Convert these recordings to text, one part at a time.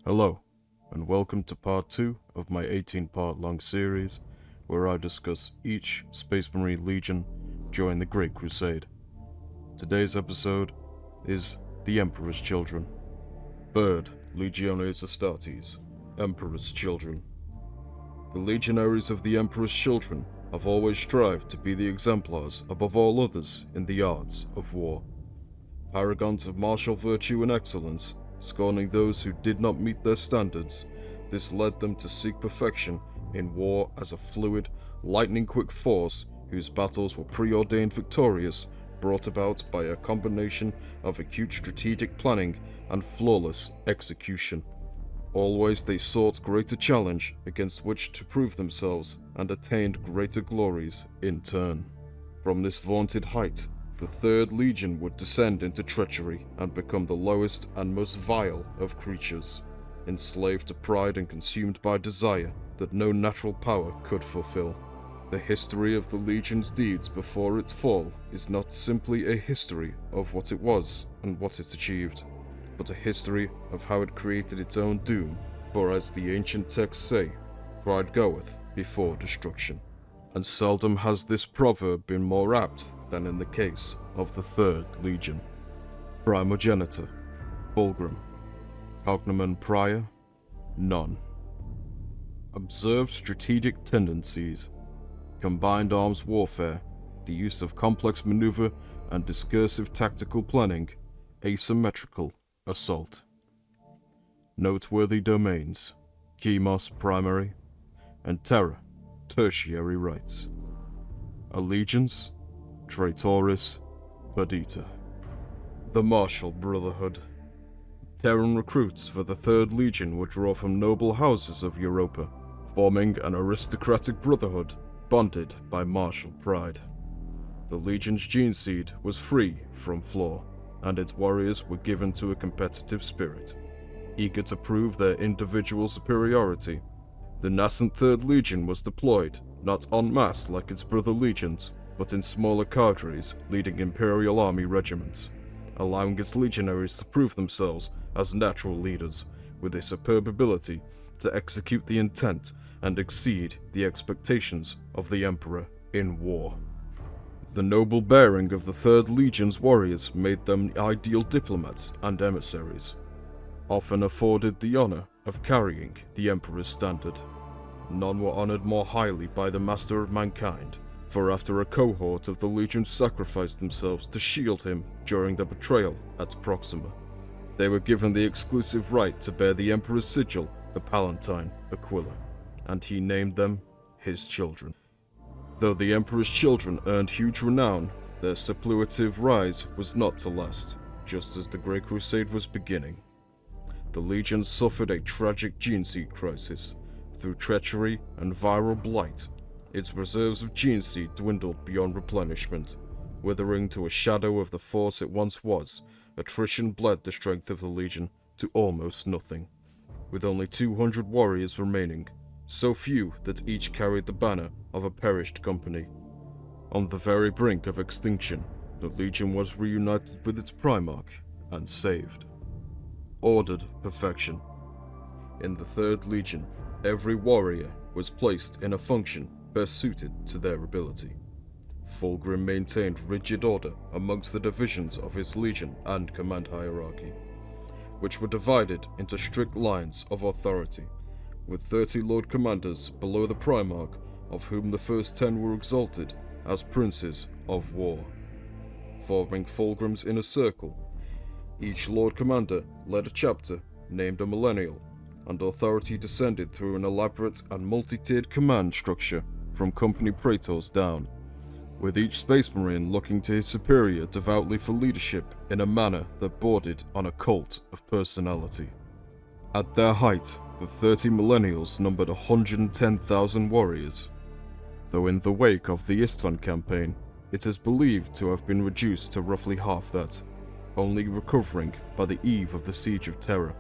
Hello, and welcome to part 2 of my 18-part long series, where I discuss each Space Marine Legion during the Great Crusade. Today's episode is The Emperor's Children. Bird, Legiones Astartes, Emperor's Children. The legionaries of the Emperor's Children have always strived to be the exemplars above all others in the arts of war. Paragons of martial virtue and excellence, scorning those who did not meet their standards, this led them to seek perfection in war as a fluid, lightning-quick force whose battles were preordained victorious, brought about by a combination of acute strategic planning and flawless execution. Always they sought greater challenge against which to prove themselves and attained greater glories in turn. From this vaunted height, the Third Legion would descend into treachery and become the lowest and most vile of creatures, enslaved to pride and consumed by desire that no natural power could fulfill. The history of the Legion's deeds before its fall is not simply a history of what it was and what it achieved, but a history of how it created its own doom, for as the ancient texts say, pride goeth before destruction. And seldom has this proverb been more apt than in the case of the Third Legion. Primogenitor, Fulgrim. Cognomen Prior, none. Observed strategic tendencies, combined arms warfare, the use of complex maneuver and discursive tactical planning, asymmetrical assault. Noteworthy domains, Chemos primary, and Terra tertiary rights. Allegiance, Traitoris Perdita. The Martial Brotherhood. Terran recruits for the Third Legion would draw from noble houses of Europa, forming an aristocratic brotherhood bonded by martial pride. The Legion's gene seed was free from flaw, and its warriors were given to a competitive spirit, eager to prove their individual superiority. The nascent Third Legion was deployed, not en masse like its brother legions, but in smaller cadres leading Imperial Army regiments, allowing its legionaries to prove themselves as natural leaders, with a superb ability to execute the intent and exceed the expectations of the Emperor in war. The noble bearing of the Third Legion's warriors made them ideal diplomats and emissaries, often afforded the honor of carrying the Emperor's standard. None were honored more highly by the Master of Mankind, for after a cohort of the Legion sacrificed themselves to shield him during the betrayal at Proxima, they were given the exclusive right to bear the Emperor's sigil, the Palatine Aquila, and he named them his children. Though the Emperor's children earned huge renown, their superlative rise was not to last, just as the Great Crusade was beginning. The Legion suffered a tragic gene seed crisis. Through treachery and viral blight, its reserves of gene seed dwindled beyond replenishment. Withering to a shadow of the force it once was, attrition bled the strength of the Legion to almost nothing, with only 200 warriors remaining, so few that each carried the banner of a perished company. On the very brink of extinction, the Legion was reunited with its Primarch and saved. Ordered perfection. In the Third Legion, every warrior was placed in a function best suited to their ability. Fulgrim maintained rigid order amongst the divisions of his legion and command hierarchy, which were divided into strict lines of authority, with 30 Lord Commanders below the Primarch, of whom the first 10 were exalted as Princes of War. Forming Fulgrim's inner circle, each Lord Commander led a chapter named a Millennial, and authority descended through an elaborate and multi-tiered command structure from company praetors down, with each Space Marine looking to his superior devoutly for leadership in a manner that bordered on a cult of personality. At their height, the 30 Millennials numbered 110,000 warriors, though in the wake of the Istvan campaign, it is believed to have been reduced to roughly half that, only recovering by the eve of the Siege of Terra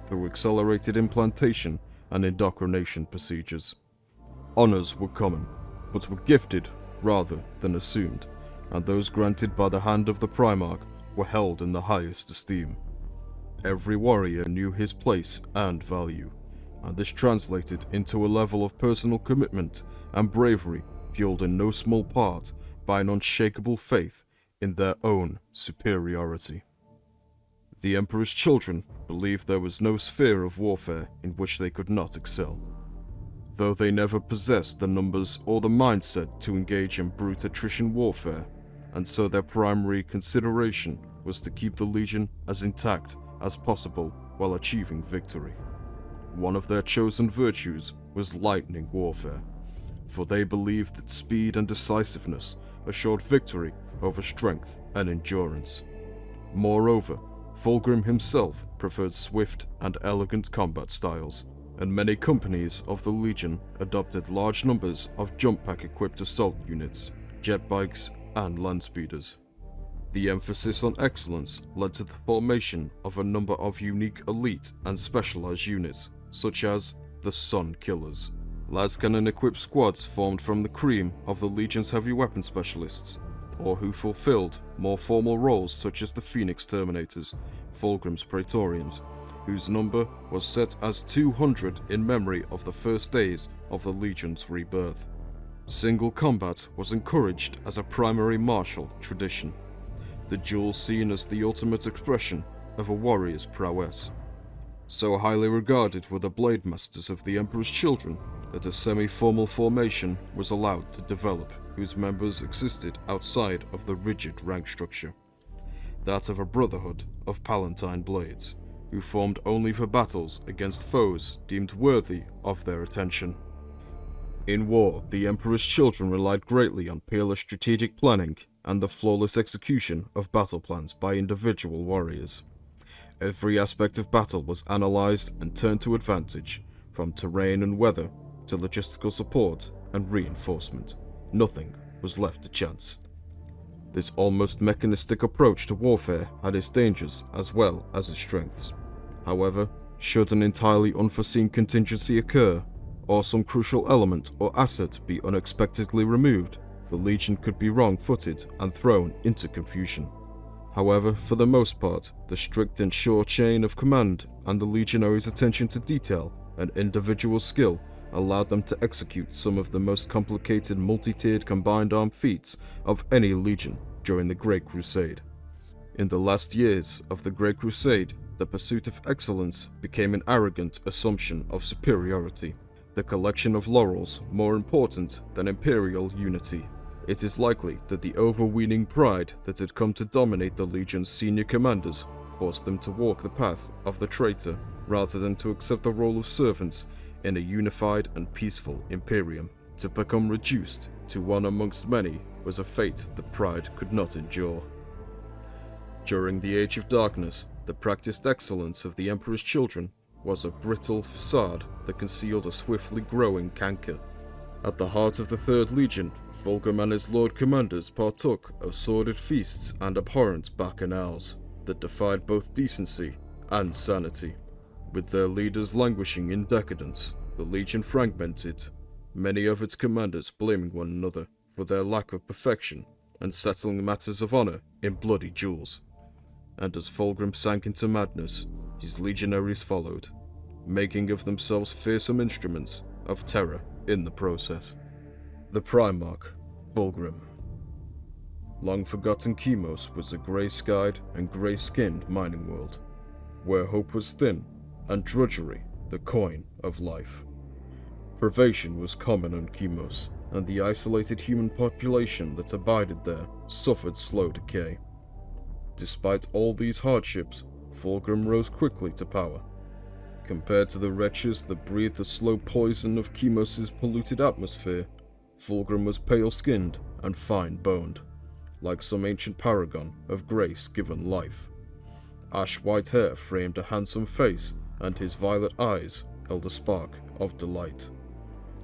through accelerated implantation and indoctrination procedures. Honors were common, but were gifted rather than assumed, and those granted by the hand of the Primarch were held in the highest esteem. Every warrior knew his place and value, and this translated into a level of personal commitment and bravery fueled in no small part by an unshakable faith in their own superiority. The Emperor's children believed there was no sphere of warfare in which they could not excel, though they never possessed the numbers or the mindset to engage in brute attrition warfare, and so their primary consideration was to keep the Legion as intact as possible while achieving victory. One of their chosen virtues was lightning warfare, for they believed that speed and decisiveness assured victory over strength and endurance. Moreover, Fulgrim himself preferred swift and elegant combat styles, and many companies of the Legion adopted large numbers of jump pack-equipped assault units, jet bikes, and land speeders. The emphasis on excellence led to the formation of a number of unique elite and specialized units, such as the Sun Killers. Lascannon-equipped squads formed from the cream of the Legion's heavy weapon specialists, or who fulfilled more formal roles such as the Phoenix Terminators, Fulgrim's Praetorians, whose number was set as 200 in memory of the first days of the Legion's rebirth. Single combat was encouraged as a primary martial tradition, the duel seen as the ultimate expression of a warrior's prowess. So highly regarded were the blade masters of the Emperor's children that a semi-formal formation was allowed to develop, whose members existed outside of the rigid rank structure, that of a brotherhood of Palatine blades, who formed only for battles against foes deemed worthy of their attention. In war, the Emperor's children relied greatly on peerless strategic planning and the flawless execution of battle plans by individual warriors. Every aspect of battle was analysed and turned to advantage, from terrain and weather to logistical support and reinforcement. Nothing was left to chance. This almost mechanistic approach to warfare had its dangers as well as its strengths. However, should an entirely unforeseen contingency occur, or some crucial element or asset be unexpectedly removed, the Legion could be wrong-footed and thrown into confusion. However, for the most part, the strict and sure chain of command and the legionaries' attention to detail and individual skill allowed them to execute some of the most complicated multi-tiered combined arm feats of any legion during the Great Crusade. In the last years of the Great Crusade, the pursuit of excellence became an arrogant assumption of superiority, the collection of laurels more important than imperial unity. It is likely that the overweening pride that had come to dominate the Legion's senior commanders forced them to walk the path of the traitor rather than to accept the role of servants in a unified and peaceful Imperium. To become reduced to one amongst many was a fate that pride could not endure. During the Age of Darkness, the practiced excellence of the Emperor's children was a brittle facade that concealed a swiftly growing canker. At the heart of the Third Legion, Fulgrim and his Lord Commanders partook of sordid feasts and abhorrent bacchanals that defied both decency and sanity. With their leaders languishing in decadence, the Legion fragmented, many of its commanders blaming one another for their lack of perfection and settling matters of honor in bloody duels. And as Fulgrim sank into madness, his legionaries followed, making of themselves fearsome instruments of terror in the process. The Primarch, Fulgrim. Long forgotten Chemos was a grey-skied and grey-skinned mining world, where hope was thin and drudgery the coin of life. Privation was common on Chemos, and the isolated human population that abided there suffered slow decay. Despite all these hardships, Fulgrim rose quickly to power. Compared to the wretches that breathed the slow poison of Chemos' polluted atmosphere, Fulgrim was pale-skinned and fine-boned, like some ancient paragon of grace given life. Ash-white hair framed a handsome face, and his violet eyes held a spark of delight.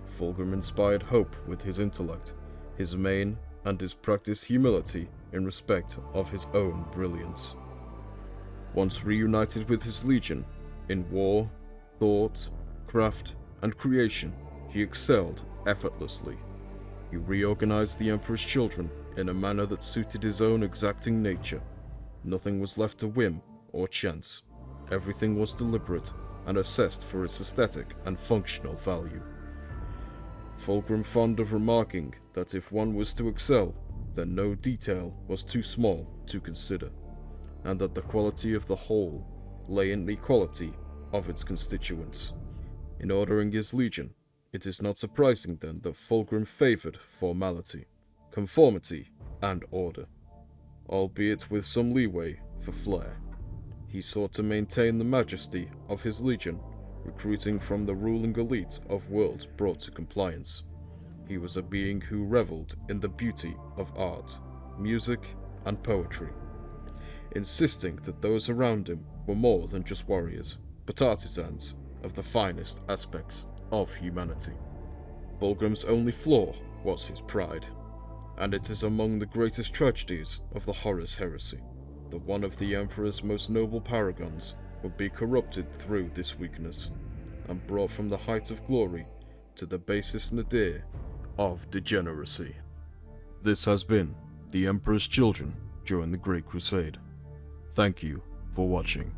Fulgrim inspired hope with his intellect, his mien, and his practiced humility in respect of his own brilliance. Once reunited with his legion, in war, thought, craft, and creation, he excelled effortlessly. He reorganized the Emperor's children in a manner that suited his own exacting nature. Nothing was left to whim or chance. Everything was deliberate and assessed for its aesthetic and functional value. Fulgrim fond of remarking that if one was to excel, then no detail was too small to consider, and that the quality of the whole lay in the quality of its constituents. In ordering his legion, it is not surprising then that Fulgrim favoured formality, conformity, and order, albeit with some leeway for flair. He sought to maintain the majesty of his legion, recruiting from the ruling elite of worlds brought to compliance. He was a being who revelled in the beauty of art, music, and poetry, insisting that those around him were more than just warriors, but artisans of the finest aspects of humanity. Fulgrim's only flaw was his pride, and it is among the greatest tragedies of the Horus heresy that one of the Emperor's most noble paragons would be corrupted through this weakness, and brought from the height of glory to the basest nadir of degeneracy. This has been The Emperor's Children during the Great Crusade. Thank you for watching.